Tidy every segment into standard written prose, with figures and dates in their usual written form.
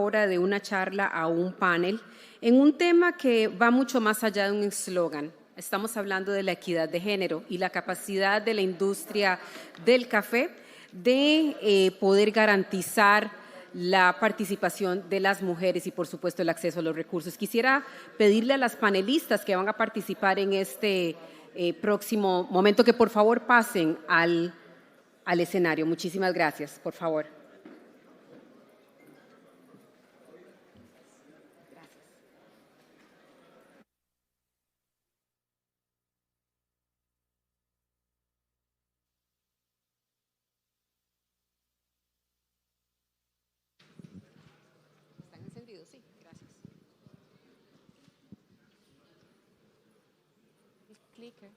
ahora de una charla a un panel en un tema que va mucho más allá de un eslogan. Estamos hablando de la equidad de género y la capacidad de la industria del café de poder garantizar la participación de las mujeres y, por supuesto, el acceso a los recursos. Quisiera pedirle a las panelistas que van a participar en este próximo momento que, por favor, pasen al escenario. Muchísimas gracias, por favor. ¿Están encendidos? Sí, gracias. Clicker.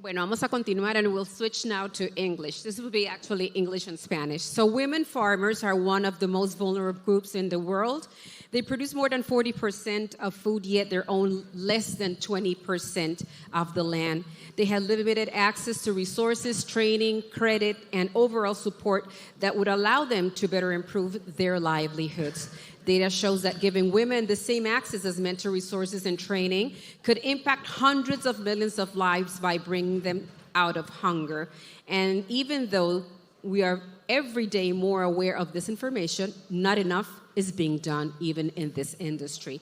Bueno, vamos a continuar and we'll switch now to English. This will be actually English and Spanish. So women farmers are one of the most vulnerable groups in the world. They produce more than 40% of food, yet they own less than 20% of the land. They have limited access to resources, training, credit, and overall support that would allow them to better improve their livelihoods. Data shows that giving women the same access as men to resources and training could impact hundreds of millions of lives by bringing them out of hunger. And even though we are every day more aware of this information, not enough is being done even in this industry.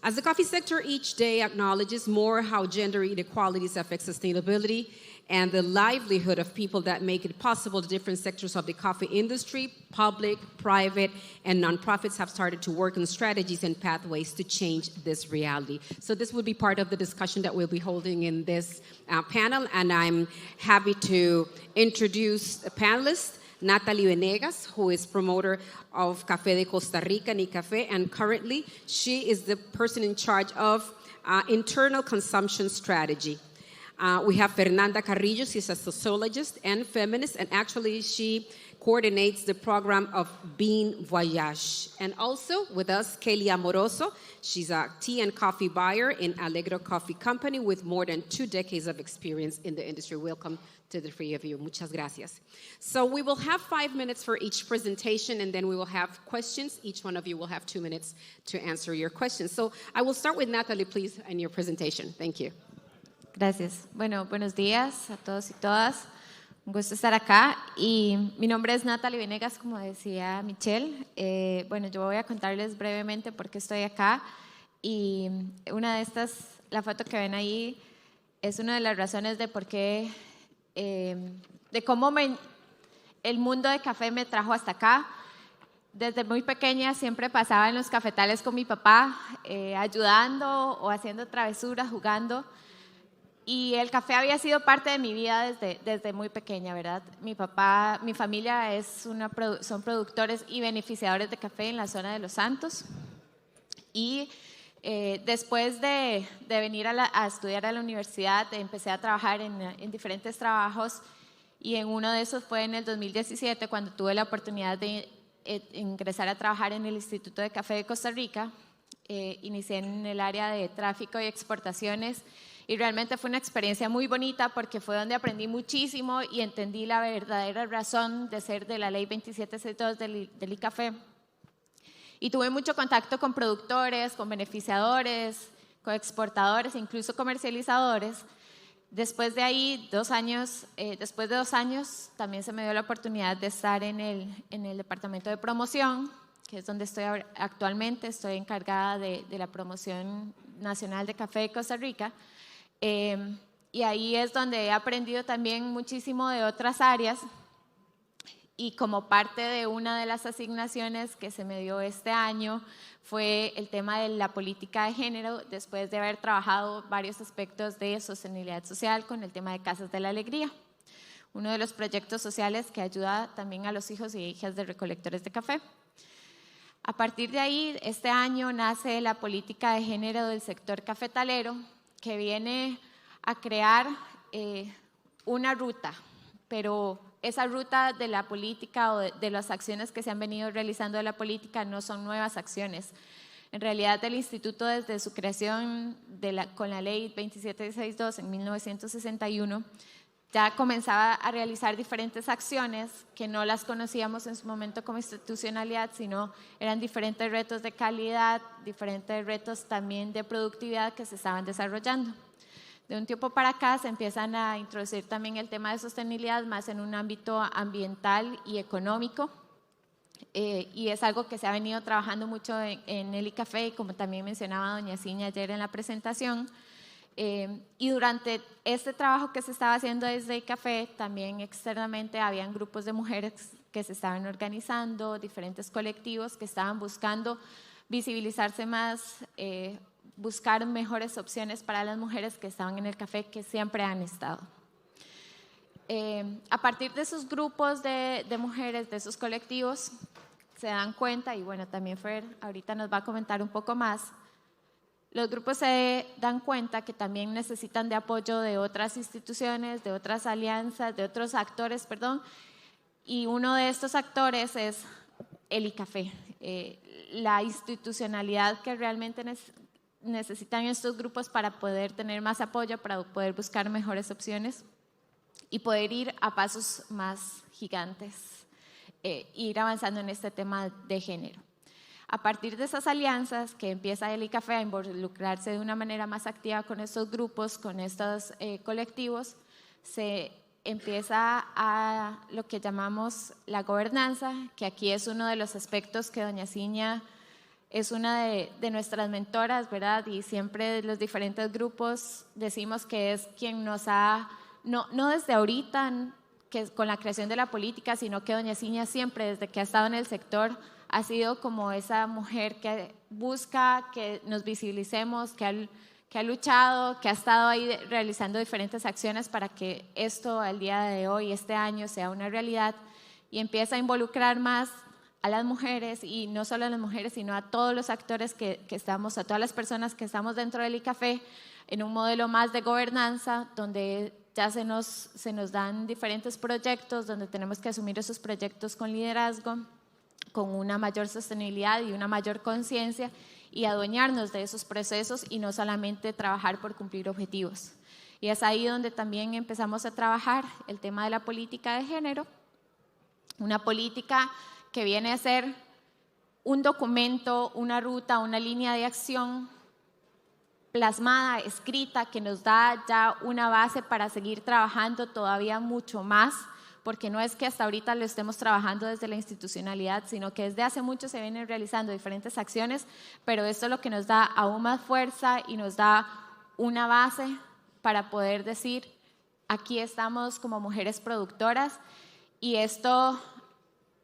As the coffee sector each day acknowledges more how gender inequalities affect sustainability and the livelihood of people that make it possible, the different sectors of the coffee industry, public, private, and nonprofits have started to work on strategies and pathways to change this reality. So this will be part of the discussion that we'll be holding in this panel, and I'm happy to introduce the panelists. Natalie Venegas, who is promoter of Café de Costa Rica, Nicafé, and currently she is the person in charge of internal consumption strategy. We have Fernanda Carrillo. She's a sociologist and feminist, and actually she coordinates the program of Bean Voyage. And also with us, Kelly Amoroso. She's a tea and coffee buyer in Allegro Coffee Company with more than 2 decades of experience in the industry. Welcome to the three of you. Muchas gracias. So we will have 5 minutes for each presentation, and then we will have questions. Each one of you will have 2 minutes to answer your questions. So I will start with Natalie, please, and your presentation. Thank you. Gracias. Bueno, buenos días a todos y todas. Un gusto estar acá. Y mi nombre es Natalie Venegas, como decía Michelle. Bueno, yo voy a contarles brevemente por qué estoy acá. Y una de estas, la foto que ven ahí, es una de las razones de por qué, de cómo el mundo de café me trajo hasta acá. Desde muy pequeña siempre pasaba en los cafetales con mi papá, ayudando o haciendo travesuras, jugando. Y el café había sido parte de mi vida desde muy pequeña, ¿verdad? Mi papá, mi familia son productores y beneficiadores de café en la zona de Los Santos. Y después de venir a estudiar a la universidad, empecé a trabajar en diferentes trabajos. Y en uno de esos fue en el 2017, cuando tuve la oportunidad de ingresar a trabajar en el Instituto de Café de Costa Rica. Inicié en el área de tráfico y exportaciones. Y realmente fue una experiencia muy bonita porque fue donde aprendí muchísimo y entendí la verdadera razón de ser de la ley 2762 del ICAFE. Y tuve mucho contacto con productores, con beneficiadores, con exportadores e incluso comercializadores. Después de ahí, después de 2 años, también se me dio la oportunidad de estar en el departamento de promoción, que es donde estoy actualmente. Estoy encargada de la promoción nacional de café de Costa Rica. Y ahí es donde he aprendido también muchísimo de otras áreas, y como parte de una de las asignaciones que se me dio este año fue el tema de la política de género, después de haber trabajado varios aspectos de sostenibilidad social con el tema de Casas de la Alegría, uno de los proyectos sociales que ayuda también a los hijos y hijas de recolectores de café. A partir de ahí, este año nace la política de género del sector cafetalero, que viene a crear una ruta, pero esa ruta de la política o de las acciones que se han venido realizando de la política no son nuevas acciones. En realidad, el instituto desde su creación con la ley 2762 en 1961 ya comenzaba a realizar diferentes acciones que no las conocíamos en su momento como institucionalidad, sino eran diferentes retos de calidad, diferentes retos también de productividad que se estaban desarrollando. De un tiempo para acá se empiezan a introducir también el tema de sostenibilidad más en un ámbito ambiental y económico, y es algo que se ha venido trabajando mucho en el ICAFE, como también mencionaba doña Ciña ayer en la presentación. Y durante este trabajo que se estaba haciendo desde ICAFE, también externamente habían grupos de mujeres que se estaban organizando, diferentes colectivos que estaban buscando visibilizarse más, buscar mejores opciones para las mujeres que estaban en el café, que siempre han estado. A partir de esos grupos de mujeres, de esos colectivos, se dan cuenta, y bueno, también Fer ahorita nos va a comentar un poco más, los grupos se dan cuenta que también necesitan de apoyo de otras instituciones, de otras alianzas, de otros actores, perdón, y uno de estos actores es el ICAFE, la institucionalidad que realmente necesitan estos grupos para poder tener más apoyo, para poder buscar mejores opciones y poder ir a pasos más gigantes, ir avanzando en este tema de género. A partir de esas alianzas que empieza el ICAFE a involucrarse de una manera más activa con estos grupos, con estos colectivos, se empieza a lo que llamamos la gobernanza, que aquí es uno de los aspectos que doña Ciña es una de nuestras mentoras, ¿verdad? Y siempre los diferentes grupos decimos que es quien nos ha, no desde ahorita, que con la creación de la política, sino que doña Ciña siempre, desde que ha estado en el sector, ha sido como esa mujer que busca que nos visibilicemos, que ha luchado, que ha estado ahí realizando diferentes acciones para que esto al día de hoy, este año, sea una realidad, y empieza a involucrar más a las mujeres, y no solo a las mujeres, sino a todos los actores que estamos, a todas las personas que estamos dentro del ICAFE, en un modelo más de gobernanza, donde ya se nos dan diferentes proyectos, donde tenemos que asumir esos proyectos con liderazgo, con una mayor sostenibilidad y una mayor conciencia, y adueñarnos de esos procesos y no solamente trabajar por cumplir objetivos. Y es ahí donde también empezamos a trabajar el tema de la política de género, una política que viene a ser un documento, una ruta, una línea de acción plasmada, escrita, que nos da ya una base para seguir trabajando todavía mucho más, porque no es que hasta ahorita lo estemos trabajando desde la institucionalidad, sino que desde hace mucho se vienen realizando diferentes acciones, pero esto es lo que nos da aún más fuerza y nos da una base para poder decir, aquí estamos como mujeres productoras, y esto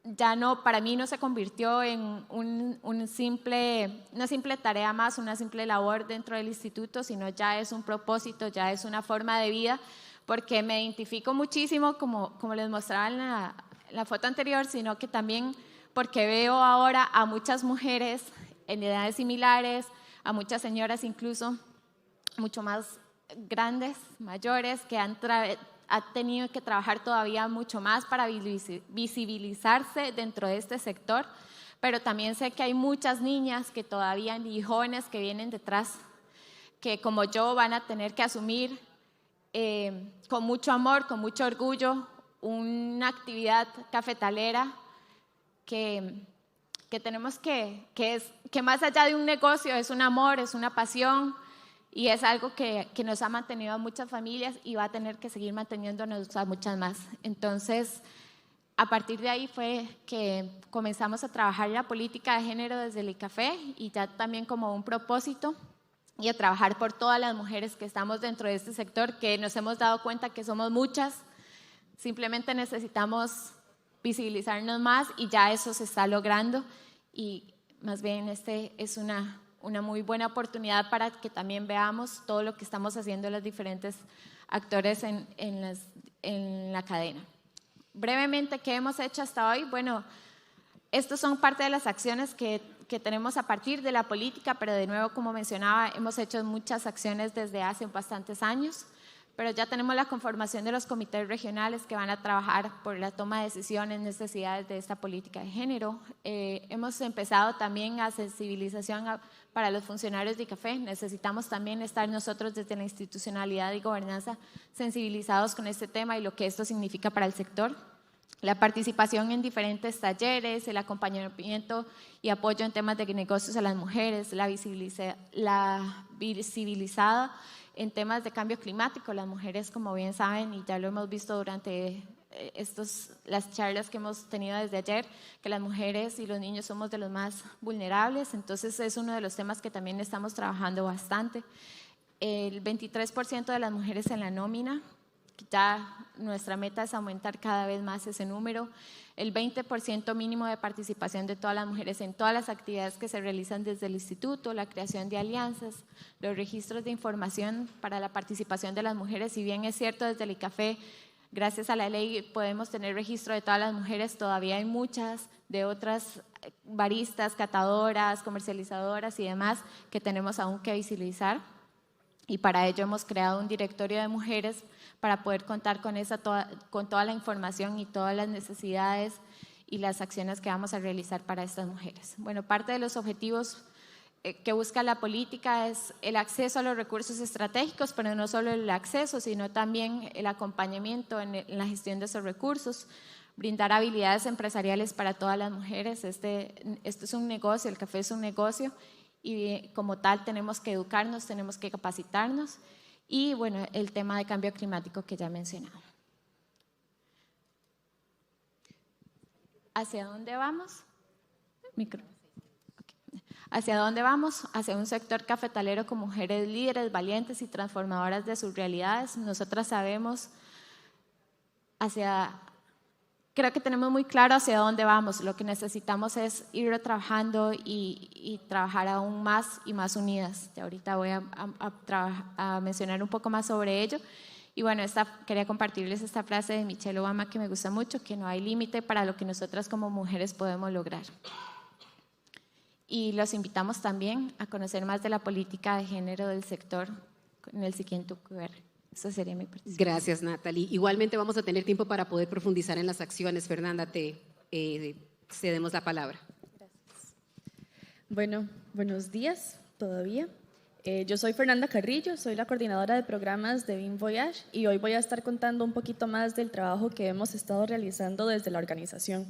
ya no, para mí no se convirtió en una simple tarea más, una simple labor dentro del instituto, sino ya es un propósito, ya es una forma de vida, porque me identifico muchísimo, como les mostraba en la foto anterior, sino que también porque veo ahora a muchas mujeres en edades similares, a muchas señoras incluso mucho más grandes, mayores, que han tenido que trabajar todavía mucho más para visibilizarse dentro de este sector, pero también sé que hay muchas niñas que todavía, y jóvenes que vienen detrás, que como yo van a tener que asumir con mucho amor, con mucho orgullo, una actividad cafetalera que tenemos que más allá de un negocio es un amor, es una pasión, y es algo que nos ha mantenido a muchas familias y va a tener que seguir manteniéndonos a muchas más. Entonces, a partir de ahí fue que comenzamos a trabajar la política de género desde el ICAFE, y ya también como un propósito, y a trabajar por todas las mujeres que estamos dentro de este sector, que nos hemos dado cuenta que somos muchas, simplemente necesitamos visibilizarnos más, y ya eso se está logrando, y más bien este es una muy buena oportunidad para que también veamos todo lo que estamos haciendo los diferentes actores en la cadena. Brevemente, ¿qué hemos hecho hasta hoy? Bueno, estos son parte de las acciones que tenemos a partir de la política, pero de nuevo, como mencionaba, hemos hecho muchas acciones desde hace bastantes años, pero ya tenemos la conformación de los comités regionales que van a trabajar por la toma de decisiones, necesidades de esta política de género. Hemos empezado también a sensibilización para los funcionarios de ICAFE. Necesitamos también estar nosotros desde la institucionalidad y gobernanza sensibilizados con este tema y lo que esto significa para el sector. La participación en diferentes talleres, el acompañamiento y apoyo en temas de negocios a las mujeres, la visibilizada en temas de cambio climático. Las mujeres, como bien saben, y ya lo hemos visto durante las charlas que hemos tenido desde ayer, que las mujeres y los niños somos de los más vulnerables, entonces es uno de los temas que también estamos trabajando bastante. El 23% de las mujeres en la nómina, ya nuestra meta es aumentar cada vez más ese número. El 20% mínimo de participación de todas las mujeres en todas las actividades que se realizan desde el instituto, la creación de alianzas, los registros de información para la participación de las mujeres. Si bien es cierto, desde el ICAFE, gracias a la ley, podemos tener registro de todas las mujeres, todavía hay muchas de otras baristas, catadoras, comercializadoras y demás que tenemos aún que visibilizar. Y para ello hemos creado un directorio de mujeres para poder contar con toda la información y todas las necesidades y las acciones que vamos a realizar para estas mujeres. Bueno, parte de los objetivos que busca la política es el acceso a los recursos estratégicos, pero no solo el acceso, sino también el acompañamiento en la gestión de esos recursos, brindar habilidades empresariales para todas las mujeres. Este es un negocio, el café es un negocio, y como tal tenemos que educarnos, tenemos que capacitarnos, y bueno, el tema de cambio climático que ya he mencionado. ¿Hacia dónde vamos? Micro. Okay. ¿Hacia dónde vamos? Hacia un sector cafetalero con mujeres líderes, valientes y transformadoras de sus realidades. Nosotras sabemos creo que tenemos muy claro hacia dónde vamos. Lo que necesitamos es ir trabajando y trabajar aún más y más unidas. Ya ahorita voy a mencionar un poco más sobre ello. Y bueno, quería compartirles esta frase de Michelle Obama que me gusta mucho, que no hay límite para lo que nosotras como mujeres podemos lograr. Y los invitamos también a conocer más de la política de género del sector en el siguiente QR. Eso sería mi participación. Gracias, Natalie. Igualmente vamos a tener tiempo para poder profundizar en las acciones. Fernanda, te cedemos la palabra. Gracias. Bueno, buenos días todavía. Yo soy Fernanda Carrillo, soy la coordinadora de programas de Beam Voyage y hoy voy a estar contando un poquito más del trabajo que hemos estado realizando desde la organización.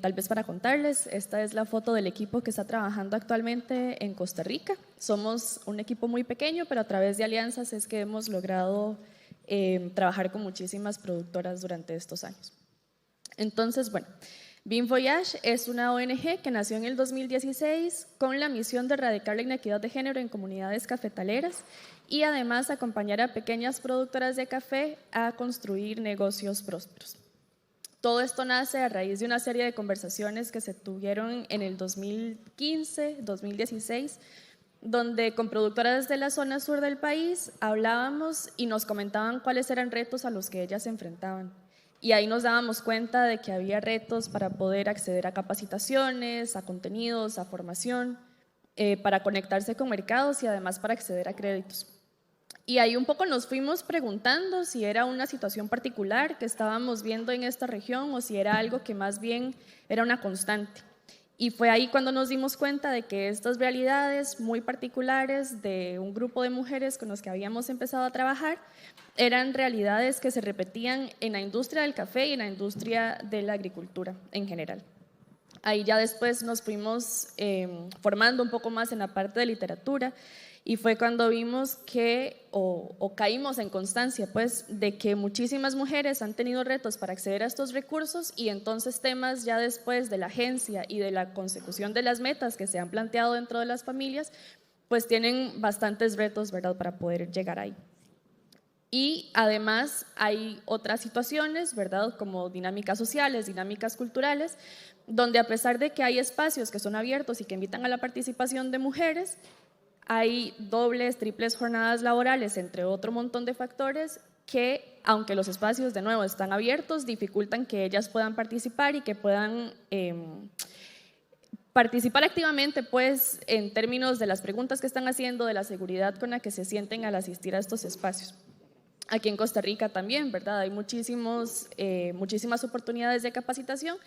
Tal vez para contarles, esta es la foto del equipo que está trabajando actualmente en Costa Rica. Somos un equipo muy pequeño, pero a través de alianzas es que hemos logrado trabajar con muchísimas productoras durante estos años. Entonces, bueno, Beam Voyage es una ONG que nació en el 2016 con la misión de erradicar la inequidad de género en comunidades cafetaleras y además acompañar a pequeñas productoras de café a construir negocios prósperos. Todo esto nace a raíz de una serie de conversaciones que se tuvieron en el 2015, 2016, donde con productoras de la zona sur del país hablábamos y nos comentaban cuáles eran retos a los que ellas se enfrentaban. Y ahí nos dábamos cuenta de que había retos para poder acceder a capacitaciones, a contenidos, a formación, para conectarse con mercados y además para acceder a créditos. Y ahí un poco nos fuimos preguntando si era una situación particular que estábamos viendo en esta región o si era algo que más bien era una constante. Y fue ahí cuando nos dimos cuenta de que estas realidades muy particulares de un grupo de mujeres con los que habíamos empezado a trabajar eran realidades que se repetían en la industria del café y en la industria de la agricultura en general. Ahí ya después nos fuimos formando un poco más en la parte de literatura y fue cuando vimos que, o caímos en constancia, pues, de que muchísimas mujeres han tenido retos para acceder a estos recursos y entonces temas ya después de la agencia y de la consecución de las metas que se han planteado dentro de las familias, pues tienen bastantes retos, ¿verdad?, para poder llegar ahí. Y además hay otras situaciones, ¿verdad?, como dinámicas sociales, dinámicas culturales, donde a pesar de que hay espacios que son abiertos y que invitan a la participación de mujeres, hay dobles, triples jornadas laborales, entre otro montón de factores que, aunque los espacios de nuevo están abiertos, dificultan que ellas puedan participar y que puedan participar activamente, pues, en términos de las preguntas que están haciendo, de la seguridad con la que se sienten al asistir a estos espacios. Aquí en Costa Rica también, ¿verdad? Hay muchísimas oportunidades de capacitación,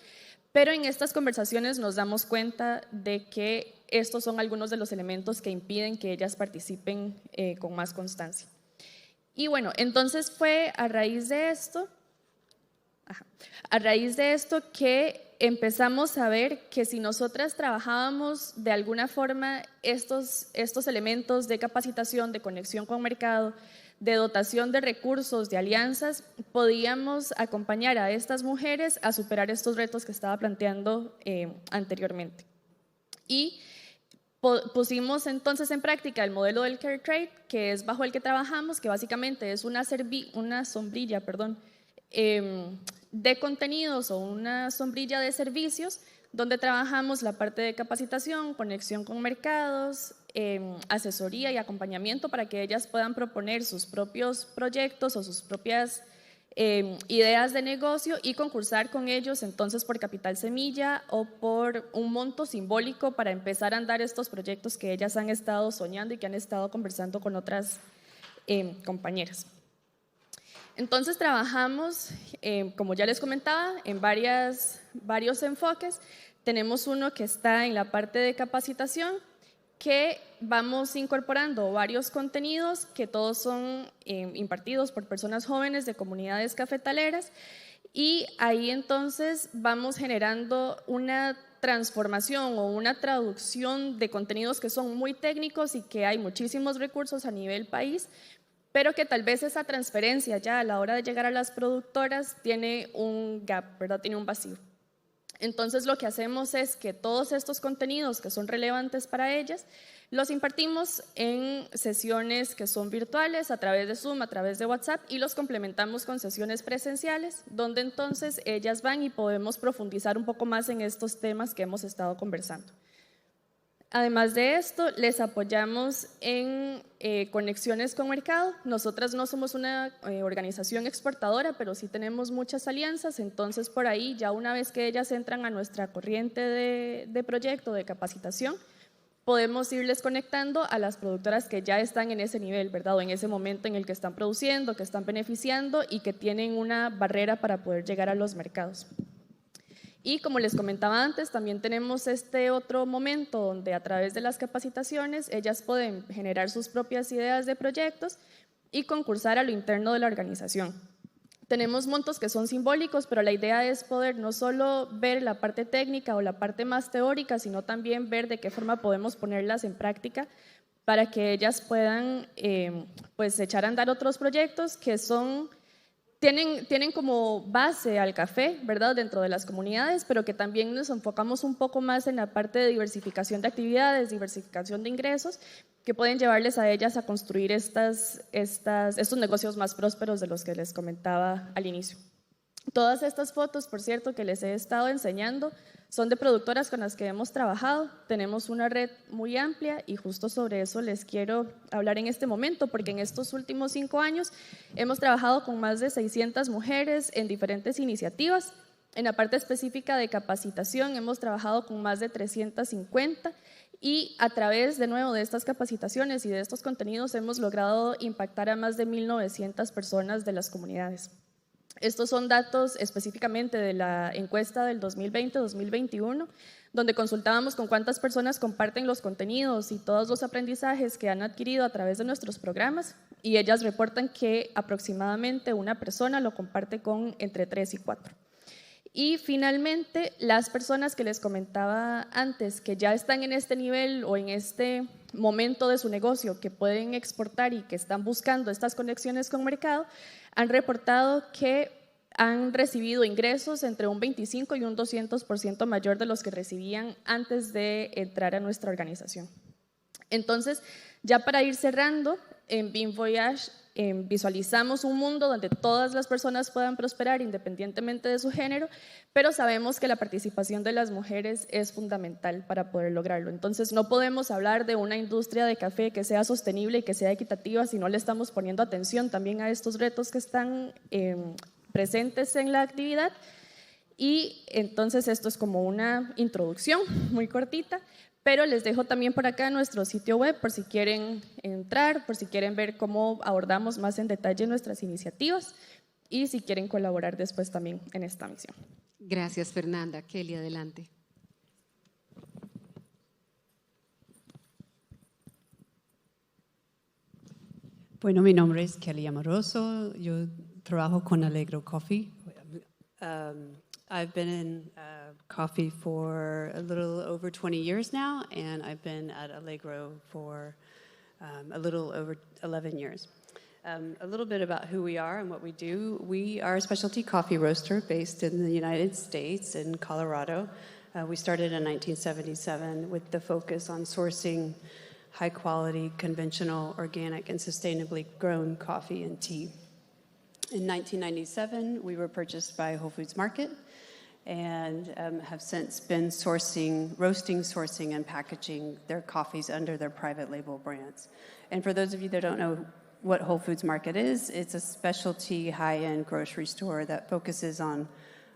pero en estas conversaciones nos damos cuenta de que estos son algunos de los elementos que impiden que ellas participen con más constancia. Y bueno, entonces fue a raíz de esto que empezamos a ver que si nosotras trabajábamos de alguna forma estos elementos de capacitación, de conexión con mercado, de dotación de recursos, de alianzas, podíamos acompañar a estas mujeres a superar estos retos que estaba planteando anteriormente. Y pusimos entonces en práctica el modelo del Care Trade, que es bajo el que trabajamos, que básicamente es una sombrilla de contenidos o una sombrilla de servicios donde trabajamos la parte de capacitación, conexión con mercados, asesoría y acompañamiento para que ellas puedan proponer sus propios proyectos o sus propias ideas de negocio y concursar con ellos entonces por capital semilla o por un monto simbólico para empezar a andar estos proyectos que ellas han estado soñando y que han estado conversando con otras compañeras. Entonces trabajamos, como ya les comentaba, en varios enfoques. Tenemos uno que está en la parte de capacitación, que vamos incorporando varios contenidos que todos son impartidos por personas jóvenes de comunidades cafetaleras, y ahí entonces vamos generando una transformación o una traducción de contenidos que son muy técnicos y que hay muchísimos recursos a nivel país, pero que tal vez esa transferencia ya a la hora de llegar a las productoras tiene un gap, ¿verdad? Tiene un vacío. Entonces lo que hacemos es que todos estos contenidos que son relevantes para ellas los impartimos en sesiones que son virtuales a través de Zoom, a través de WhatsApp, y los complementamos con sesiones presenciales donde entonces ellas van y podemos profundizar un poco más en estos temas que hemos estado conversando. Además de esto, les apoyamos en conexiones con mercado. Nosotras no somos una organización exportadora, pero sí tenemos muchas alianzas, entonces por ahí ya una vez que ellas entran a nuestra corriente de proyecto, de capacitación, podemos irles conectando a las productoras que ya están en ese nivel, ¿verdad? O en ese momento en el que están produciendo, que están beneficiando y que tienen una barrera para poder llegar a los mercados. Y como les comentaba antes, también tenemos este otro momento donde a través de las capacitaciones ellas pueden generar sus propias ideas de proyectos y concursar a lo interno de la organización. Tenemos montos que son simbólicos, pero la idea es poder no solo ver la parte técnica o la parte más teórica, sino también ver de qué forma podemos ponerlas en práctica para que ellas puedan pues echar a andar otros proyectos que son... Tienen como base al café, ¿verdad?, dentro de las comunidades, pero que también nos enfocamos un poco más en la parte de diversificación de actividades, diversificación de ingresos, que pueden llevarles a ellas a construir estos negocios más prósperos de los que les comentaba al inicio. Todas estas fotos, por cierto, que les he estado enseñando, son de productoras con las que hemos trabajado. Tenemos una red muy amplia y justo sobre eso les quiero hablar en este momento, porque en estos últimos 5 años hemos trabajado con más de 600 mujeres en diferentes iniciativas. En la parte específica de capacitación hemos trabajado con más de 350 y a través de nuevo de estas capacitaciones y de estos contenidos hemos logrado impactar a más de 1.900 personas de las comunidades. Estos son datos específicamente de la encuesta del 2020-2021, donde consultábamos con cuántas personas comparten los contenidos y todos los aprendizajes que han adquirido a través de nuestros programas, y ellas reportan que aproximadamente una persona lo comparte con entre 3 y 4. Y finalmente, las personas que les comentaba antes, que ya están en este nivel o en este momento de su negocio, que pueden exportar y que están buscando estas conexiones con mercado, han reportado que han recibido ingresos entre un 25 y un 200% mayor de los que recibían antes de entrar a nuestra organización. Entonces, ya para ir cerrando, en Beam Voyage visualizamos un mundo donde todas las personas puedan prosperar independientemente de su género, pero sabemos que la participación de las mujeres es fundamental para poder lograrlo. Entonces no podemos hablar de una industria de café que sea sostenible y que sea equitativa si no le estamos poniendo atención también a estos retos que están presentes en la actividad. Y entonces esto es como una introducción muy cortita, Pero les dejo también por acá nuestro sitio web por si quieren entrar, por si quieren ver cómo abordamos más en detalle nuestras iniciativas y si quieren colaborar después también en esta misión. Gracias, Fernanda. Kelly, adelante. Bueno, mi nombre es Kelly Amoroso. Yo trabajo con Allegro Coffee. I've been in coffee for a little over 20 years now, and I've been at Allegro for a little over 11 years. A little bit about who we are and what we do. We are a specialty coffee roaster based in the United States, in Colorado. We started in 1977 with the focus on sourcing high-quality, conventional, organic, and sustainably grown coffee and tea. In 1997, we were purchased by Whole Foods Market and have since been roasting, sourcing, and packaging their coffees under their private label brands. And for those of you that don't know what Whole Foods Market is, it's a specialty high-end grocery store that focuses on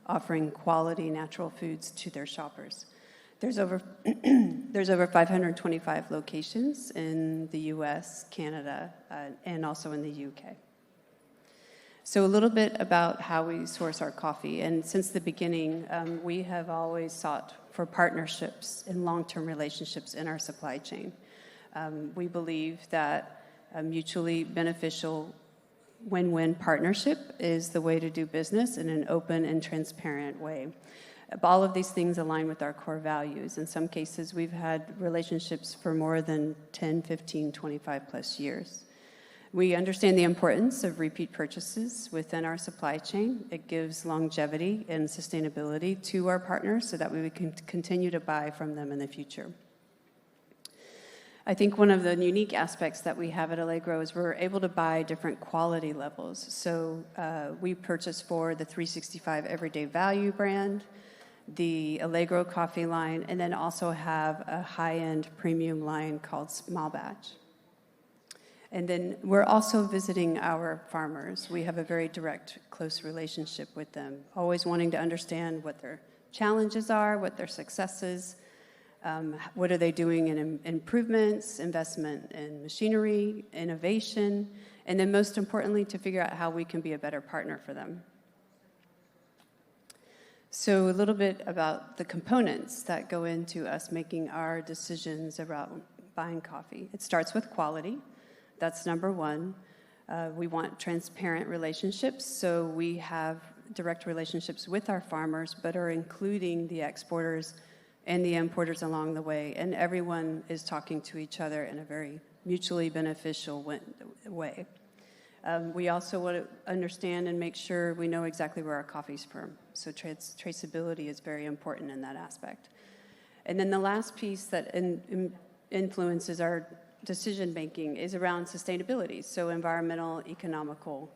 offering quality natural foods to their shoppers. There's over 525 locations in the US, Canada, and also in the UK. So a little bit about how we source our coffee. And since the beginning, we have always sought for partnerships and long-term relationships in our supply chain. We believe that a mutually beneficial win-win partnership is the way to do business in an open and transparent way. All of these things align with our core values. In some cases, we've had relationships for more than 10, 15, 25 plus years. We understand the importance of repeat purchases within our supply chain. It gives longevity and sustainability to our partners so that we can continue to buy from them in the future. I think one of the unique aspects that we have at Allegro is we're able to buy different quality levels. So we purchase for the 365 Everyday Value brand, the Allegro coffee line, and then also have a high-end premium line called Small Batch. And then we're also visiting our farmers. We have a very direct, close relationship with them, always wanting to understand what their challenges are, what their successes, what are they doing in improvements, investment in machinery, innovation, and then most importantly, to figure out how we can be a better partner for them. So a little bit about the components that go into us making our decisions around buying coffee. It starts with quality. That's number one. We want transparent relationships, so we have direct relationships with our farmers, but are including the exporters and the importers along the way, and everyone is talking to each other in a very mutually beneficial way. We also want to understand and make sure we know exactly where our coffee's from. So traceability is very important in that aspect. And then the last piece that influences our decision-making is around sustainability, so environmental, economical,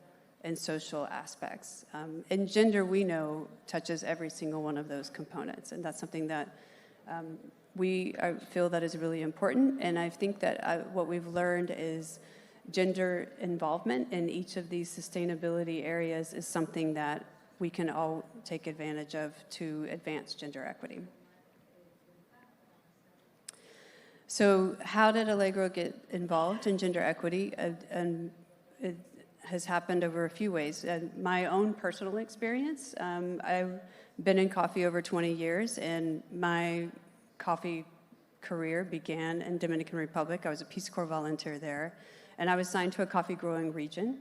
and social aspects. And gender, we know, touches every single one of those components, and that's something that we feel that is really important. And I think that what we've learned is gender involvement in each of these sustainability areas is something that we can all take advantage of to advance gender equity. So how did Allegro get involved in gender equity? And it has happened over a few ways. My own personal experience, I've been in coffee over 20 years, and my coffee career began in Dominican Republic. I was a Peace Corps volunteer there, and I was assigned to a coffee growing region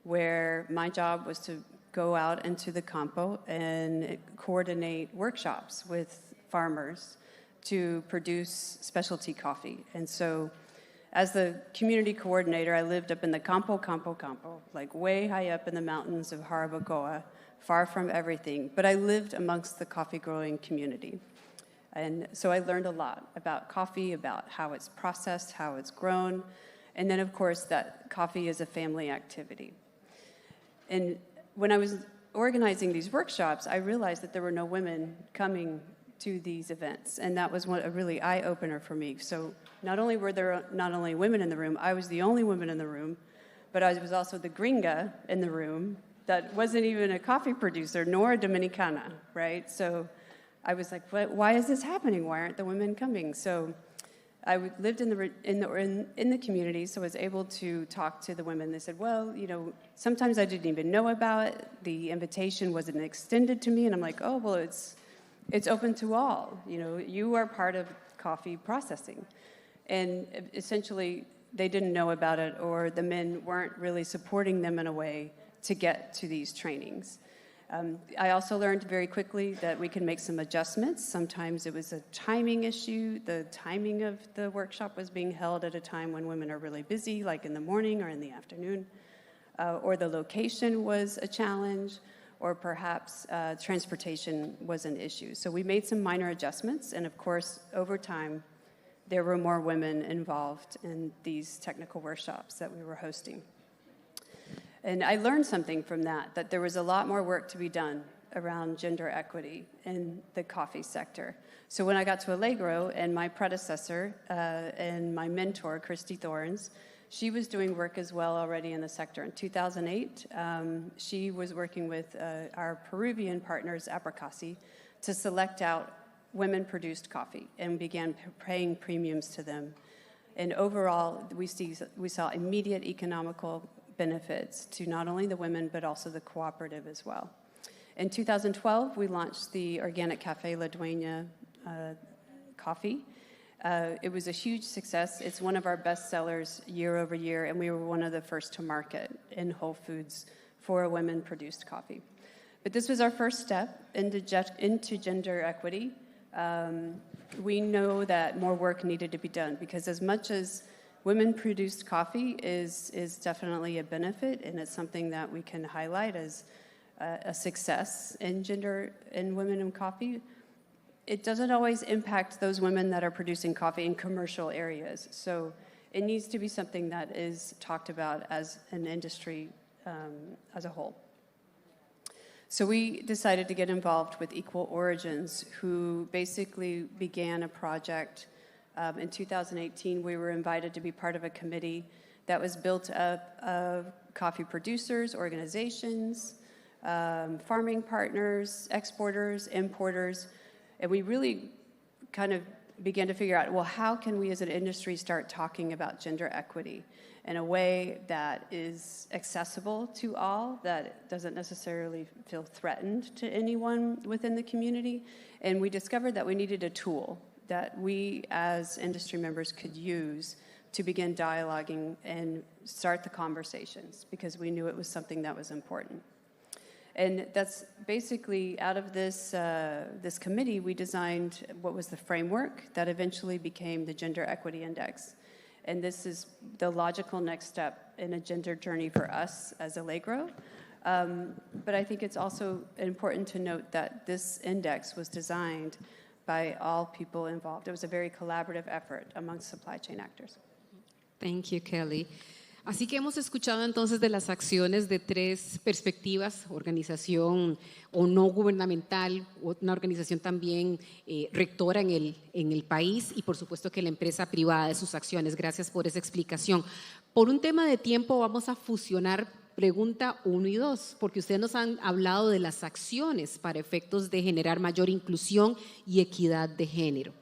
where my job was to go out into the campo and coordinate workshops with farmers to produce specialty coffee. And so as the community coordinator, I lived up in the campo, like way high up in the mountains of Jarabacoa, far from everything. But I lived amongst the coffee growing community. And so I learned a lot about coffee, about how it's processed, how it's grown, and then of course that coffee is a family activity. And when I was organizing these workshops, I realized that there were no women coming to these events, and that was a really eye-opener for me. So not only were there not only women in the room, I was the only woman in the room, but I was also the gringa in the room that wasn't even a coffee producer, nor a Dominicana, right? So I was like, why is this happening? Why aren't the women coming? So lived in the community, so I was able to talk to the women. They said, well, sometimes I didn't even know about it. The invitation wasn't extended to me, and I'm like, oh, well, it's open to all. You are part of coffee processing. And essentially, they didn't know about it, or the men weren't really supporting them in a way to get to these trainings. I also learned very quickly that we can make some adjustments. Sometimes it was a timing issue. The timing of the workshop was being held at a time when women are really busy, like in the morning or in the afternoon, or the location was a challenge, or perhaps transportation was an issue. So we made some minor adjustments, and of course, over time, there were more women involved in these technical workshops that we were hosting. And I learned something from that there was a lot more work to be done around gender equity in the coffee sector. So when I got to Allegro, and my predecessor and my mentor, Christy Thorns, she was doing work as well already in the sector. In 2008, she was working with our Peruvian partners, Apricasi, to select out women-produced coffee and began paying premiums to them. And overall, we saw immediate economical benefits to not only the women, but also the cooperative as well. In 2012, we launched the Organic Café La Dueña coffee. It was a huge success. It's one of our best sellers year over year, and we were one of the first to market in Whole Foods for a women-produced coffee. But this was our first step into gender equity. We know that more work needed to be done, because as much as women-produced coffee is definitely a benefit, and it's something that we can highlight as a success in gender and women in coffee, it doesn't always impact those women that are producing coffee in commercial areas. So it needs to be something that is talked about as an industry as a whole. So we decided to get involved with Equal Origins, who basically began a project. In 2018, we were invited to be part of a committee that was built up of coffee producers, organizations, farming partners, exporters, importers, and we really kind of began to figure out, well, how can we as an industry start talking about gender equity in a way that is accessible to all, that doesn't necessarily feel threatened to anyone within the community? And we discovered that we needed a tool that we as industry members could use to begin dialoguing and start the conversations, because we knew it was something that was important. And that's basically, out of this committee, we designed what was the framework that eventually became the Gender Equity Index. And this is the logical next step in a gender journey for us as Allegro. But I think it's also important to note that this index was designed by all people involved. It was a very collaborative effort amongst supply chain actors. Thank you, Kelly. Así que hemos escuchado entonces de las acciones de tres perspectivas: organización o no gubernamental, una organización también rectora en el país, y por supuesto que la empresa privada de sus acciones. Gracias por esa explicación. Por un tema de tiempo vamos a fusionar pregunta 1 y 2, porque ustedes nos han hablado de las acciones para efectos de generar mayor inclusión y equidad de género.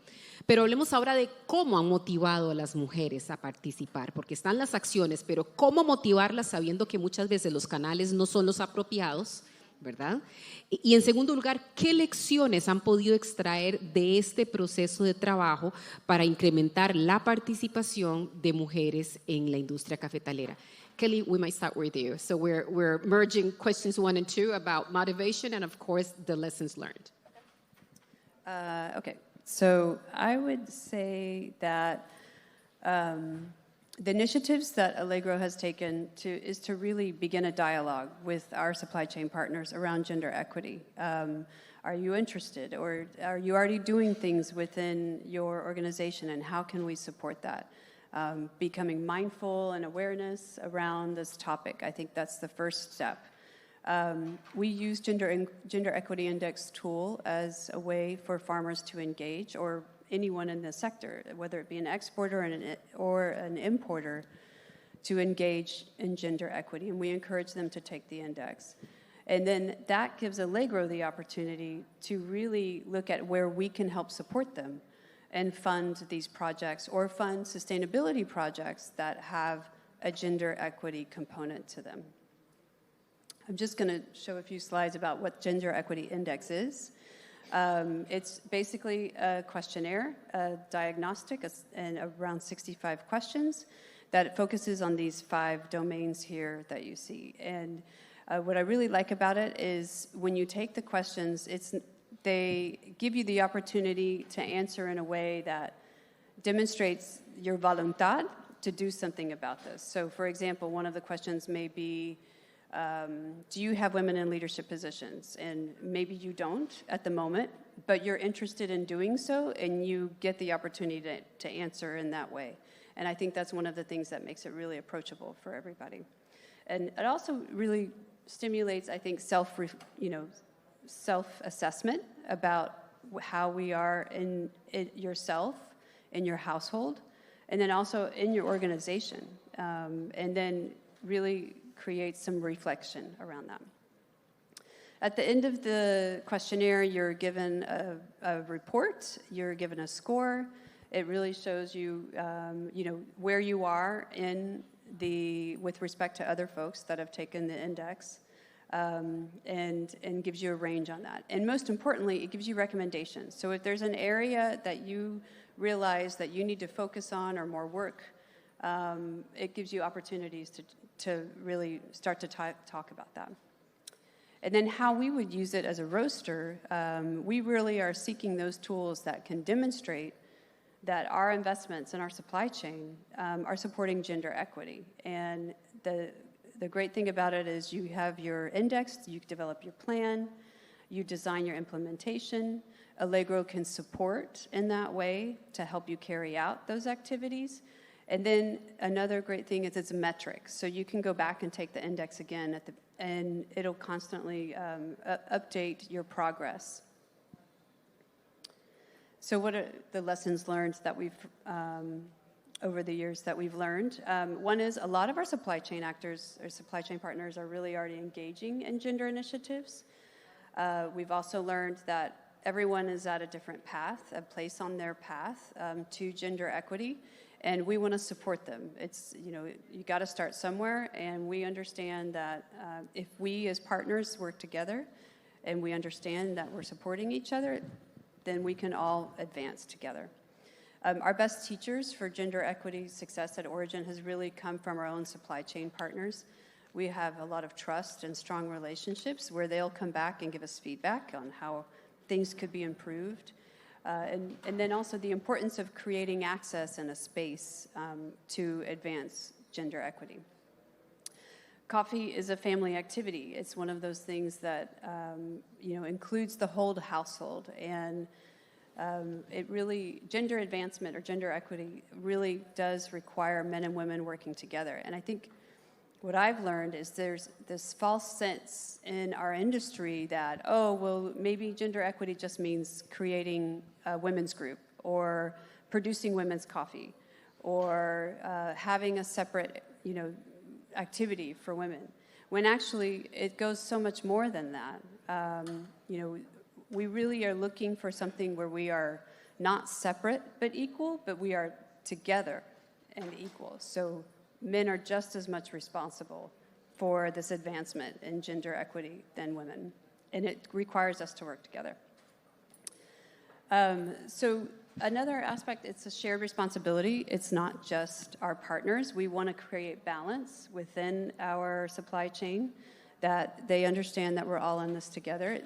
Pero hablemos ahora de cómo han motivado a las mujeres a participar, porque están las acciones, pero cómo motivarlas sabiendo que muchas veces los canales no son los apropiados, ¿verdad? Y en segundo lugar, ¿qué lecciones han podido extraer de este proceso de trabajo para incrementar la participación de mujeres en la industria cafetalera? Kelly, we might start with you. So we're merging questions 1 and 2 about motivation and, of course, the lessons learned. Okay. So I would say that the initiatives that Allegro has taken is to really begin a dialogue with our supply chain partners around gender equity. Are you interested, or are you already doing things within your organization, and how can we support that? Becoming mindful and awareness around this topic, I think that's the first step. We use Gender Equity Index tool as a way for farmers to engage, or anyone in the sector, whether it be an exporter or an importer, to engage in gender equity. And we encourage them to take the index. And then that gives Allegro the opportunity to really look at where we can help support them and fund these projects or fund sustainability projects that have a gender equity component to them. I'm just going to show a few slides about what Gender Equity Index is. It's basically a questionnaire, a diagnostic, and around 65 questions that focuses on these 5 domains here that you see. And what I really like about it is when you take the questions, they give you the opportunity to answer in a way that demonstrates your voluntad to do something about this. So, for example, one of the questions may be, do you have women in leadership positions? And maybe you don't at the moment, but you're interested in doing so, and you get the opportunity to answer in that way. And I think that's one of the things that makes it really approachable for everybody. And it also really stimulates, I think, self-assessment about how we are in yourself, in your household, and then also in your organization, and then really create some reflection around that. At the end of the questionnaire, you're given a report, you're given a score. It really shows you, where you are with respect to other folks that have taken the index, and gives you a range on that. And most importantly, it gives you recommendations. So if there's an area that you realize that you need to focus on or more work, it gives you opportunities to really start to talk about that. And then how we would use it as a roaster, we really are seeking those tools that can demonstrate that our investments in our supply chain are supporting gender equity. And the great thing about it is you have your index, you develop your plan, you design your implementation. Allegro can support in that way to help you carry out those activities. And then another great thing is it's a metric. So you can go back and take the index again and it'll constantly update your progress. So what are the lessons learned that we've, over the years that we've learned? One is a lot of our supply chain actors or supply chain partners are really already engaging in gender initiatives. We've also learned that everyone is at a different path, a place on their path to gender equity, and we want to support them. It's, you got to start somewhere, and we understand that if we as partners work together and we understand that we're supporting each other, then we can all advance together. Our best teachers for gender equity success at Origin has really come from our own supply chain partners. We have a lot of trust and strong relationships where they'll come back and give us feedback on how things could be improved. And then also the importance of creating access and a space to advance gender equity. Coffee is a family activity. It's one of those things that includes the whole household, and gender advancement or gender equity really does require men and women working together. And I think what I've learned is there's this false sense in our industry that, maybe gender equity just means creating a women's group or producing women's coffee or having a separate, activity for women, when actually it goes so much more than that. We really are looking for something where we are not separate but equal, but we are together and equal. So men are just as much responsible for this advancement in gender equity than women, and it requires us to work together. So another aspect, it's a shared responsibility. It's not just our partners. We want to create balance within our supply chain, that they understand that we're all in this together.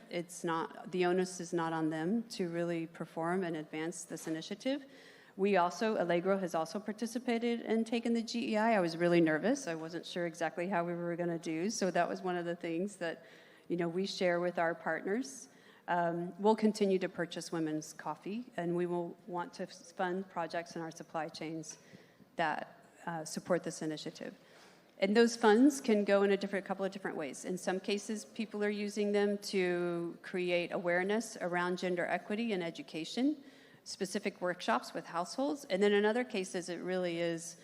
The onus is not on them to really perform and advance this initiative. Allegro has also participated and taken the GEI. I was really nervous. I wasn't sure exactly how we were going to do. So that was one of the things that, we share with our partners. We'll continue to purchase women's coffee, and we will want to fund projects in our supply chains that support this initiative. And those funds can go in a couple of different ways. In some cases, people are using them to create awareness around gender equity and education, specific workshops with households. And then in other cases, it really is,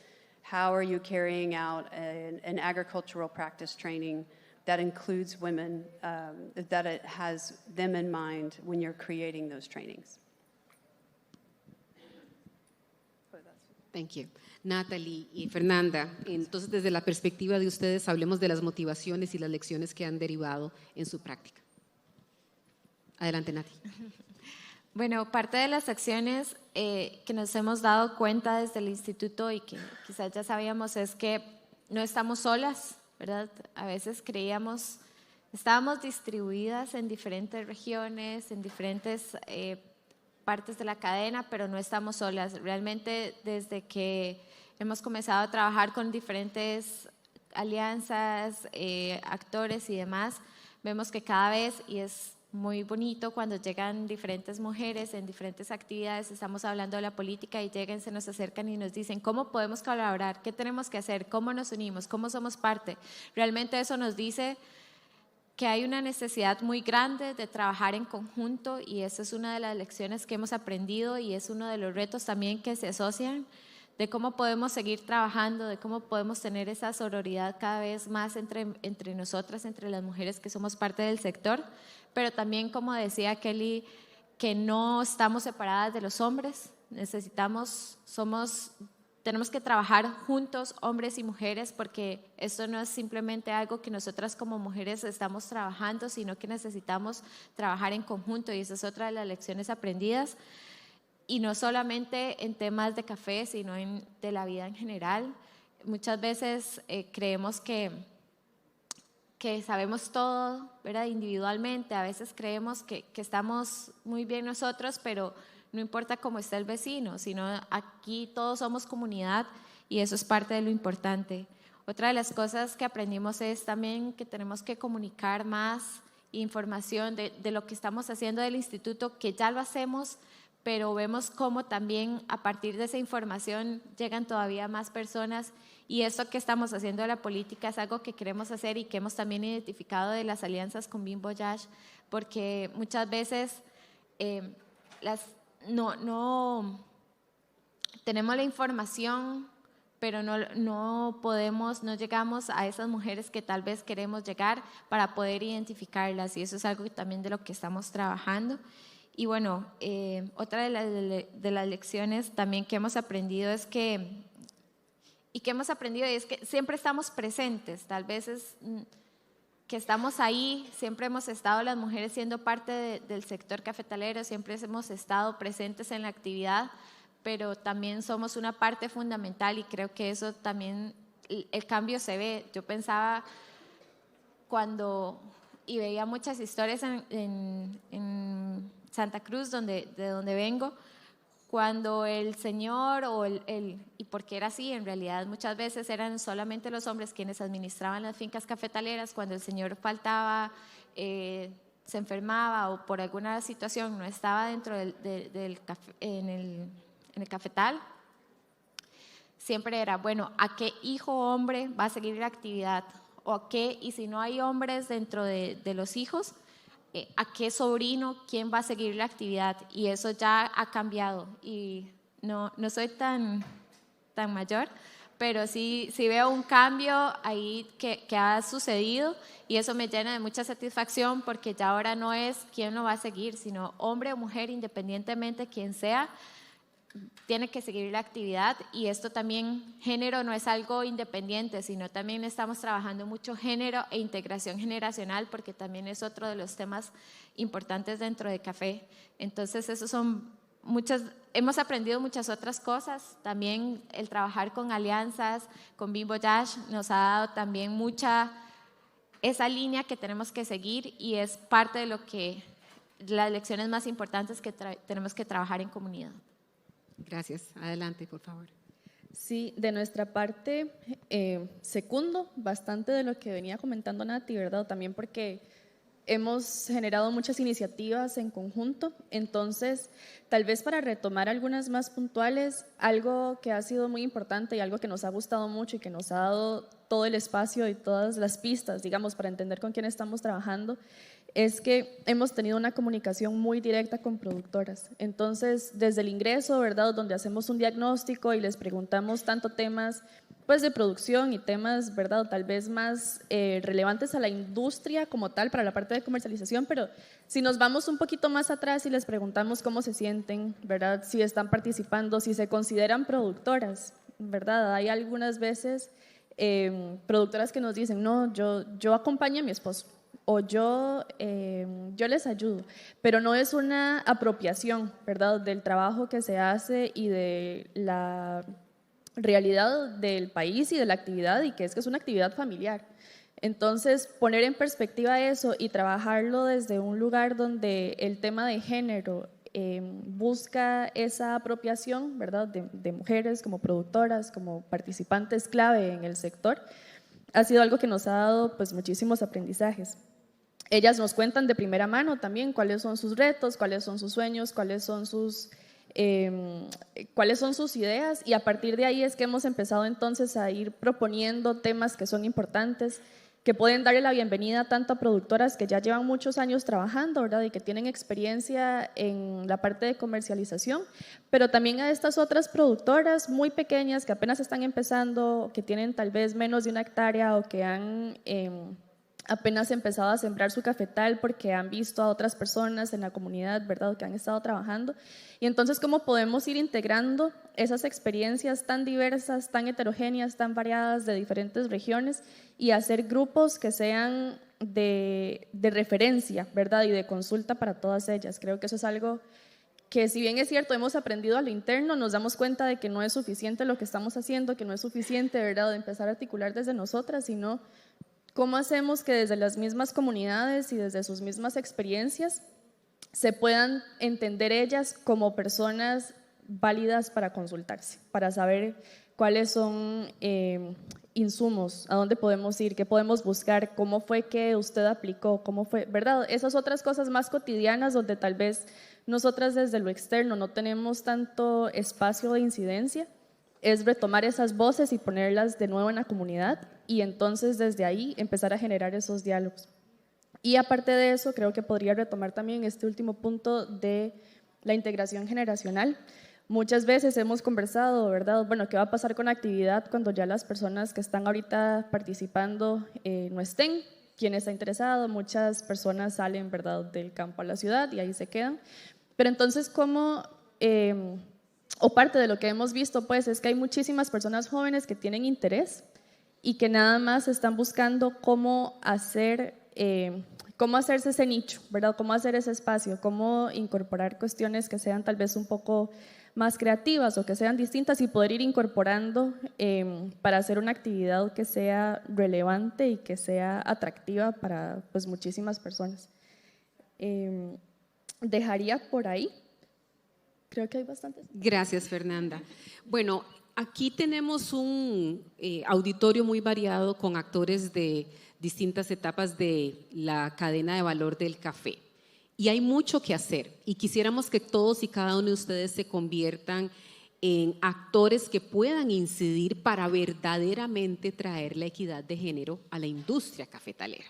how are you carrying out an agricultural practice training that includes women, that it has them in mind when you're creating those trainings. Thank you. Natalie y Fernanda, entonces desde la perspectiva de ustedes hablemos de las motivaciones y las lecciones que han derivado en su práctica. Adelante, Nati. Bueno, parte de las acciones que nos hemos dado cuenta desde el instituto y que quizás ya sabíamos es que no estamos solas, ¿verdad? A veces creíamos, estábamos distribuidas en diferentes regiones, en diferentes partes de la cadena, pero no estamos solas. Realmente desde que hemos comenzado a trabajar con diferentes alianzas, actores y demás, vemos que cada vez, y es muy bonito cuando llegan diferentes mujeres en diferentes actividades, estamos hablando de la política y llegan, se nos acercan y nos dicen cómo podemos colaborar, qué tenemos que hacer, cómo nos unimos, cómo somos parte. Realmente eso nos dice que hay una necesidad muy grande de trabajar en conjunto y esa es una de las lecciones que hemos aprendido y es uno de los retos también que se asocian de cómo podemos seguir trabajando, de cómo podemos tener esa sororidad cada vez más entre nosotras, entre las mujeres que somos parte del sector, pero también, como decía Kelly, que no estamos separadas de los hombres, tenemos que trabajar juntos, hombres y mujeres, porque esto no es simplemente algo que nosotras como mujeres estamos trabajando, sino que necesitamos trabajar en conjunto y esa es otra de las lecciones aprendidas. Y no solamente en temas de café, sino de la vida en general. Muchas veces creemos que sabemos todo, ¿verdad? Individualmente, a veces creemos que estamos muy bien nosotros, pero no importa cómo está el vecino, sino aquí todos somos comunidad y eso es parte de lo importante. Otra de las cosas que aprendimos es también que tenemos que comunicar más información de lo que estamos haciendo del instituto, que ya lo hacemos, pero vemos cómo también a partir de esa información llegan todavía más personas y eso que estamos haciendo de la política es algo que queremos hacer y que hemos también identificado de las alianzas con Bean Voyage, porque muchas veces no tenemos la información, pero no llegamos a esas mujeres que tal vez queremos llegar para poder identificarlas y eso es algo también de lo que estamos trabajando. Y bueno, otra de las lecciones también que hemos aprendido es que siempre estamos presentes, tal vez es que estamos ahí, siempre hemos estado las mujeres siendo parte del sector cafetalero, siempre hemos estado presentes en la actividad, pero también somos una parte fundamental y creo que eso también, el cambio se ve. Yo pensaba y veía muchas historias en Santa Cruz, de donde vengo, cuando el señor y porque era así, en realidad muchas veces eran solamente los hombres quienes administraban las fincas cafetaleras, cuando el señor faltaba, se enfermaba o por alguna situación no estaba dentro en el cafetal, siempre era, bueno, ¿a qué hijo hombre va a seguir la actividad? Y si no hay hombres dentro de los hijos, ¿a qué sobrino, quién va a seguir la actividad? Y eso ya ha cambiado y no soy tan mayor, pero sí veo un cambio ahí que ha sucedido y eso me llena de mucha satisfacción porque ya ahora no es quién lo va a seguir, sino hombre o mujer, independientemente de quién sea, tiene que seguir la actividad y esto también, género no es algo independiente, sino también estamos trabajando mucho género e integración generacional porque también es otro de los temas importantes dentro de café. Entonces, esos son hemos aprendido muchas otras cosas, también el trabajar con alianzas, con Bean Voyage nos ha dado también esa línea que tenemos que seguir y es parte de las lecciones más importantes que tenemos que trabajar en comunidad. Gracias. Adelante, por favor. Sí, de nuestra parte, secundo bastante de lo que venía comentando Nati, ¿verdad? También porque hemos generado muchas iniciativas en conjunto, entonces tal vez para retomar algunas más puntuales, algo que ha sido muy importante y algo que nos ha gustado mucho y que nos ha dado todo el espacio y todas las pistas, digamos, para entender con quién estamos trabajando, es que hemos tenido una comunicación muy directa con productoras. Entonces, desde el ingreso, ¿verdad?, donde hacemos un diagnóstico y les preguntamos tanto temas pues, de producción y temas, ¿verdad? Tal vez más relevantes a la industria como tal, para la parte de comercialización, pero si nos vamos un poquito más atrás y les preguntamos cómo se sienten, ¿verdad? Si están participando, si se consideran productoras, ¿verdad? Hay algunas veces productoras que nos dicen, no, yo acompaño a mi esposo o yo les ayudo, pero no es una apropiación, ¿verdad? Del trabajo que se hace y de la realidad del país y de la actividad, y que es una actividad familiar. Entonces, poner en perspectiva eso y trabajarlo desde un lugar donde el tema de género busca esa apropiación, ¿verdad? De mujeres como productoras, como participantes clave en el sector, ha sido algo que nos ha dado pues muchísimos aprendizajes. Ellas nos cuentan de primera mano también cuáles son sus retos, cuáles son sus sueños, cuáles son sus ideas, y a partir de ahí es que hemos empezado entonces a ir proponiendo temas que son importantes, que pueden darle la bienvenida tanto a productoras que ya llevan muchos años trabajando, ¿verdad? Y que tienen experiencia en la parte de comercialización, pero también a estas otras productoras muy pequeñas que apenas están empezando, que tienen tal vez menos de 1 hectárea o que han apenas empezado a sembrar su cafetal porque han visto a otras personas en la comunidad, ¿verdad?, que han estado trabajando. Y entonces, ¿cómo podemos ir integrando esas experiencias tan diversas, tan heterogéneas, tan variadas de diferentes regiones y hacer grupos que sean de referencia, ¿verdad?, y de consulta para todas ellas? Creo que eso es algo que, si bien es cierto, hemos aprendido a lo interno, nos damos cuenta de que no es suficiente lo que estamos haciendo, que no es suficiente, ¿verdad?, de empezar a articular desde nosotras, sino cómo hacemos que desde las mismas comunidades y desde sus mismas experiencias se puedan entender ellas como personas válidas para consultarse, para saber cuáles son insumos, a dónde podemos ir, qué podemos buscar, cómo fue que usted aplicó, cómo fue, ¿verdad? Esas otras cosas más cotidianas donde tal vez nosotras desde lo externo no tenemos tanto espacio de incidencia, es retomar esas voces y ponerlas de nuevo en la comunidad, y entonces desde ahí empezar a generar esos diálogos. Y aparte de eso, creo que podría retomar también este último punto de la integración generacional. Muchas veces hemos conversado, ¿verdad? Bueno, ¿qué va a pasar con la actividad cuando ya las personas que están ahorita participando no estén? ¿Quién está interesado? Muchas personas salen, ¿verdad?, del campo a la ciudad y ahí se quedan. Pero entonces, ¿cómo o parte de lo que hemos visto pues es que hay muchísimas personas jóvenes que tienen interés y que nada más están buscando cómo hacerse ese nicho, ¿verdad? Cómo hacer ese espacio, cómo incorporar cuestiones que sean tal vez un poco más creativas o que sean distintas y poder ir incorporando para hacer una actividad que sea relevante y que sea atractiva para pues muchísimas personas. Dejaría por ahí. Creo que hay bastantes. Gracias, Fernanda. Bueno, aquí tenemos un auditorio muy variado con actores de distintas etapas de la cadena de valor del café. Y hay mucho que hacer y quisiéramos que todos y cada uno de ustedes se conviertan en actores que puedan incidir para verdaderamente traer la equidad de género a la industria cafetalera.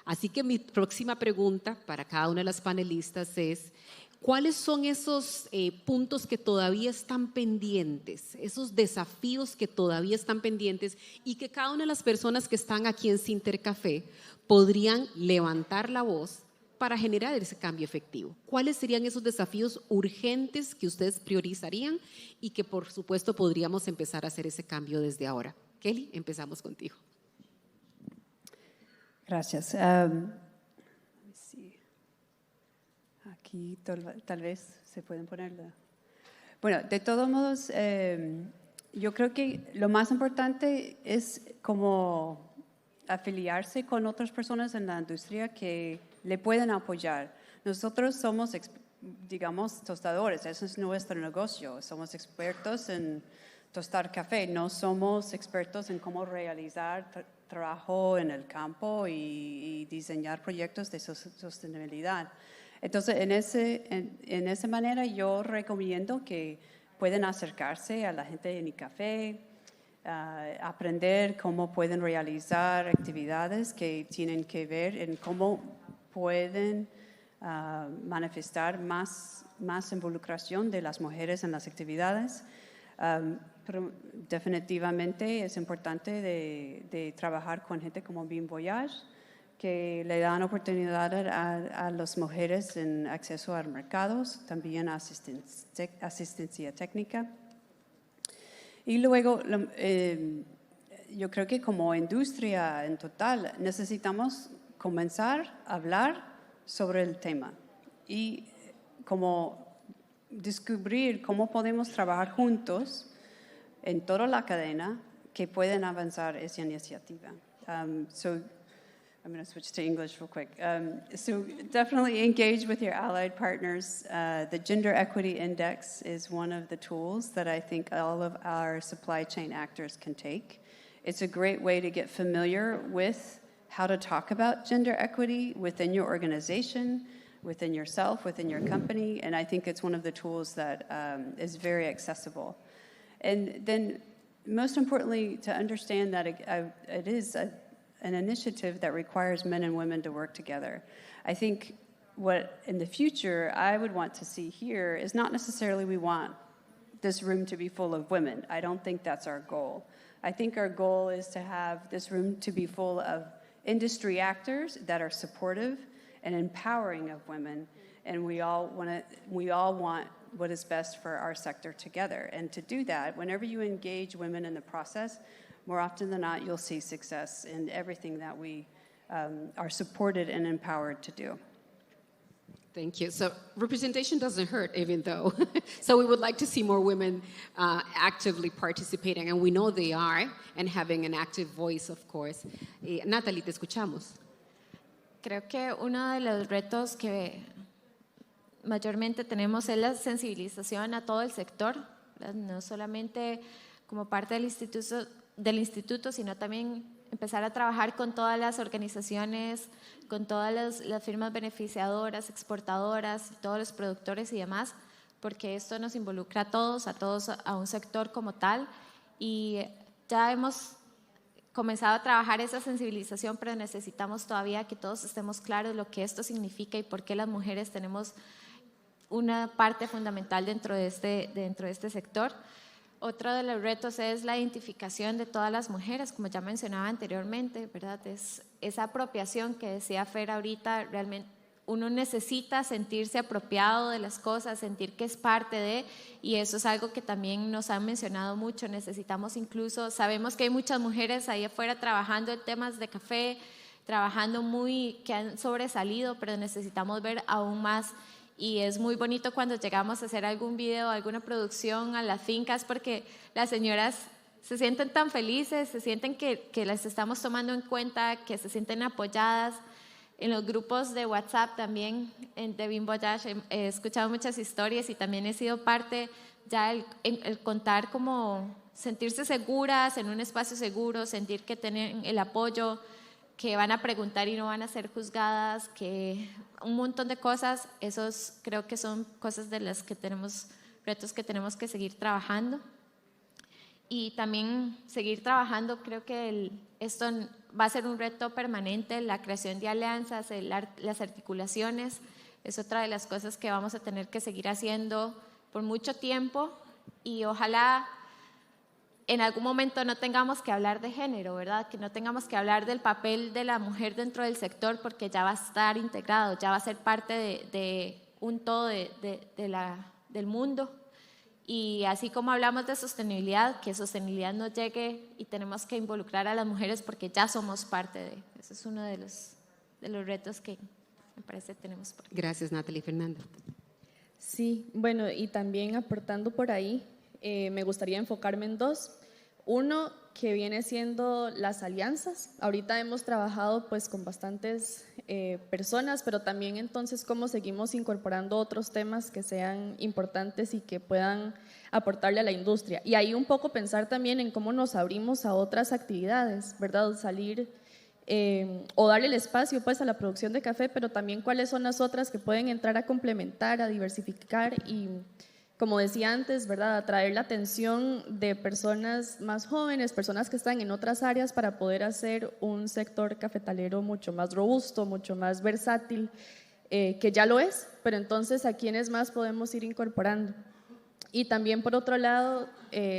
Así que mi próxima pregunta para cada una de las panelistas es: ¿cuáles son esos puntos que todavía están pendientes, esos desafíos que todavía están pendientes y que cada una de las personas que están aquí en Sintercafé podrían levantar la voz para generar ese cambio efectivo? ¿Cuáles serían esos desafíos urgentes que ustedes priorizarían y que por supuesto podríamos empezar a hacer ese cambio desde ahora? Kelly, empezamos contigo. Gracias. Aquí tal vez se pueden ponerla. Bueno, de todos modos, yo creo que lo más importante es como afiliarse con otras personas en la industria que le pueden apoyar. Nosotros somos, digamos, tostadores, ese es nuestro negocio. Somos expertos en tostar café, no somos expertos en cómo realizar trabajo en el campo y diseñar proyectos de sostenibilidad. Entonces, en esa manera yo recomiendo que pueden acercarse a la gente de Mi Café, aprender cómo pueden realizar actividades que tienen que ver en cómo pueden manifestar más involucración de las mujeres en las actividades. Pero definitivamente es importante de trabajar con gente como Beam Voyage, que le dan oportunidad a las mujeres en acceso a mercados, también asistencia técnica. Y luego, yo creo que como industria en total necesitamos comenzar a hablar sobre el tema y como descubrir cómo podemos trabajar juntos en toda la cadena que pueden avanzar esa iniciativa. So I'm going to switch to English real quick. So definitely engage with your allied partners. The Gender Equity Index is one of the tools that I think all of our supply chain actors can take. It's a great way to get familiar with how to talk about gender equity within your organization, within yourself, within your company, and I think it's one of the tools that is very accessible. And then, most importantly, to understand that it is an initiative that requires men and women to work together. I think what in the future I would want to see here is not necessarily we want this room to be full of women. I don't think that's our goal. I think our goal is to have this room to be full of industry actors that are supportive and empowering of women, and we all want what is best for our sector together. And to do that, whenever you engage women in the process, more often than not, you'll see success in everything that we are supported and empowered to do. Thank you. So representation doesn't hurt, even though. So we would like to see more women actively participating, and we know they are, and having an active voice, of course. Natalie, te escuchamos. Creo que uno de los retos que mayormente tenemos es la sensibilización a todo el sector, ¿verdad? No solamente como parte del instituto, sino también empezar a trabajar con todas las organizaciones, con todas las firmas beneficiadoras, exportadoras, todos los productores y demás, porque esto nos involucra a todos, a un sector como tal, y ya hemos comenzado a trabajar esa sensibilización, pero necesitamos todavía que todos estemos claros lo que esto significa y por qué las mujeres tenemos una parte fundamental dentro de este sector. Otro de los retos es la identificación de todas las mujeres, como ya mencionaba anteriormente, ¿verdad? Es esa apropiación que decía Fer ahorita. Realmente uno necesita sentirse apropiado de las cosas, sentir que es parte de, y eso es algo que también nos han mencionado mucho. Necesitamos incluso, sabemos que hay muchas mujeres ahí afuera trabajando en temas de café, trabajando que han sobresalido, pero necesitamos ver aún más. Y es muy bonito cuando llegamos a hacer algún video, alguna producción a las fincas, porque las señoras se sienten tan felices, se sienten que las estamos tomando en cuenta, que se sienten apoyadas. En los grupos de WhatsApp también, de Beam Voyage, he escuchado muchas historias y también he sido parte, ya el contar como sentirse seguras en un espacio seguro, sentir que tienen el apoyo, que van a preguntar y no van a ser juzgadas, que un montón de cosas. Esos creo que son cosas de las que tenemos, retos que tenemos que seguir trabajando. Y también seguir trabajando, creo que esto va a ser un reto permanente, la creación de alianzas, las articulaciones, es otra de las cosas que vamos a tener que seguir haciendo por mucho tiempo, y ojalá en algún momento no tengamos que hablar de género, ¿verdad? Que no tengamos que hablar del papel de la mujer dentro del sector, porque ya va a estar integrado, ya va a ser parte de un todo del mundo. Y así como hablamos de sostenibilidad, que sostenibilidad nos llegue y tenemos que involucrar a las mujeres porque ya somos parte de. Ese es uno de los retos que me parece tenemos por aquí. Gracias, Natalie. Fernanda. Sí, bueno, y también aportando por ahí, me gustaría enfocarme en dos. Uno, que viene siendo las alianzas. Ahorita hemos trabajado pues con bastantes personas, pero también entonces cómo seguimos incorporando otros temas que sean importantes y que puedan aportarle a la industria. Y ahí un poco pensar también en cómo nos abrimos a otras actividades, ¿verdad? Salir o darle el espacio pues a la producción de café, pero también cuáles son las otras que pueden entrar a complementar, a diversificar y, como decía antes, ¿verdad?, atraer la atención de personas más jóvenes, personas que están en otras áreas para poder hacer un sector cafetalero mucho más robusto, mucho más versátil, que ya lo es, pero entonces a quiénes más podemos ir incorporando. Y también, por otro lado,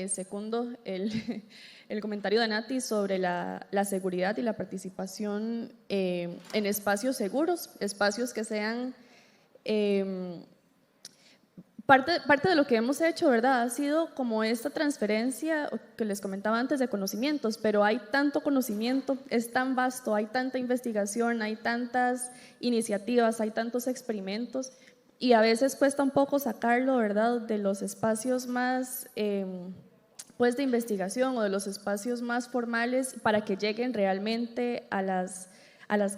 segundo el comentario de Nati sobre la seguridad y la participación en espacios seguros, espacios que sean… Parte de lo que hemos hecho, ¿verdad?, ha sido como esta transferencia que les comentaba antes de conocimientos, pero hay tanto conocimiento, es tan vasto, hay tanta investigación, hay tantas iniciativas, hay tantos experimentos, y a veces cuesta un poco sacarlo, ¿verdad?, de los espacios más pues de investigación o de los espacios más formales para que lleguen realmente a las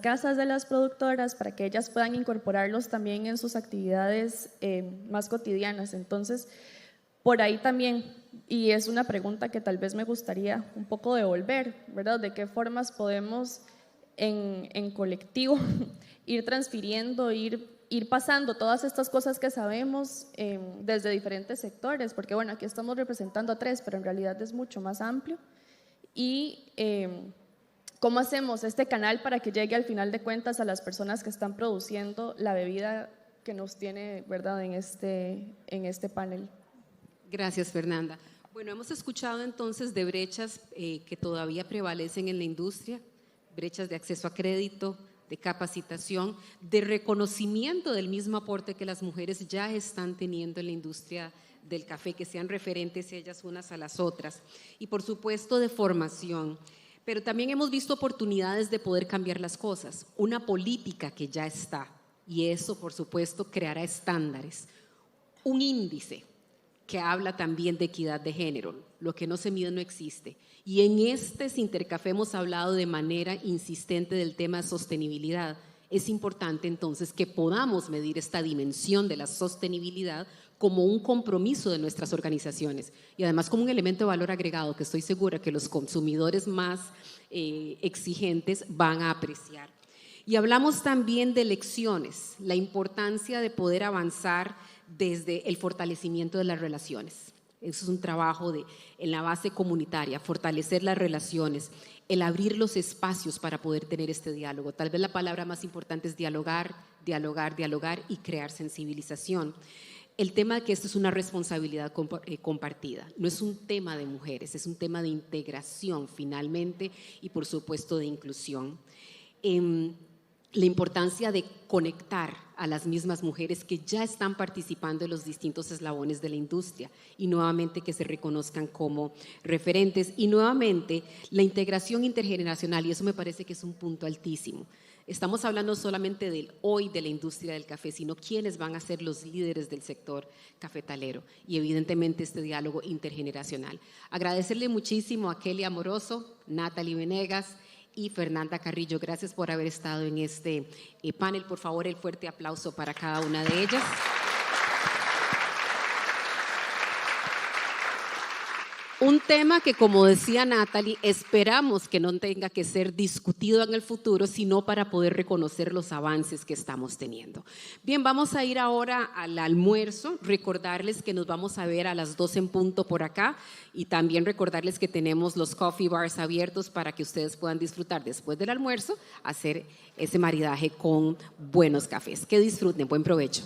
casas de las productoras, para que ellas puedan incorporarlos también en sus actividades más cotidianas. Entonces, por ahí también, y es una pregunta que tal vez me gustaría un poco devolver, ¿verdad?, de qué formas podemos en colectivo ir transfiriendo, ir pasando todas estas cosas que sabemos desde diferentes sectores, porque bueno, aquí estamos representando a 3, pero en realidad es mucho más amplio, y ¿cómo hacemos este canal para que llegue al final de cuentas a las personas que están produciendo la bebida que nos tiene, ¿verdad?, en este panel? Gracias, Fernanda. Bueno, hemos escuchado entonces de brechas que todavía prevalecen en la industria, brechas de acceso a crédito, de capacitación, de reconocimiento del mismo aporte que las mujeres ya están teniendo en la industria del café, que sean referentes ellas unas a las otras, y por supuesto de formación. Pero también hemos visto oportunidades de poder cambiar las cosas, una política que ya está, y eso por supuesto creará estándares, un índice que habla también de equidad de género, lo que no se mide no existe. Y en este Sintercafé hemos hablado de manera insistente del tema de sostenibilidad. Es importante entonces que podamos medir esta dimensión de la sostenibilidad como un compromiso de nuestras organizaciones y además como un elemento de valor agregado que estoy segura que los consumidores más exigentes van a apreciar. Y hablamos también de lecciones, la importancia de poder avanzar desde el fortalecimiento de las relaciones. Eso es un trabajo en la base comunitaria, fortalecer las relaciones, el abrir los espacios para poder tener este diálogo. Tal vez la palabra más importante es dialogar, dialogar, dialogar y crear sensibilización. El tema de que esto es una responsabilidad compartida, no es un tema de mujeres, es un tema de integración finalmente y por supuesto de inclusión. La importancia de conectar a las mismas mujeres que ya están participando en los distintos eslabones de la industria y nuevamente que se reconozcan como referentes y nuevamente la integración intergeneracional, y eso me parece que es un punto altísimo. Estamos hablando solamente del hoy de la industria del café, sino quiénes van a ser los líderes del sector cafetalero y evidentemente este diálogo intergeneracional. Agradecerle muchísimo a Kelly Amoroso, Natalie Venegas y Fernanda Carrillo. Gracias por haber estado en este panel. Por favor, el fuerte aplauso para cada una de ellas. Un tema que, como decía Natalie, esperamos que no tenga que ser discutido en el futuro, sino para poder reconocer los avances que estamos teniendo. Bien, vamos a ir ahora al almuerzo. Recordarles que nos vamos a ver a las 12 en punto por acá y también recordarles que tenemos los coffee bars abiertos para que ustedes puedan disfrutar después del almuerzo, hacer ese maridaje con buenos cafés. Que disfruten, buen provecho.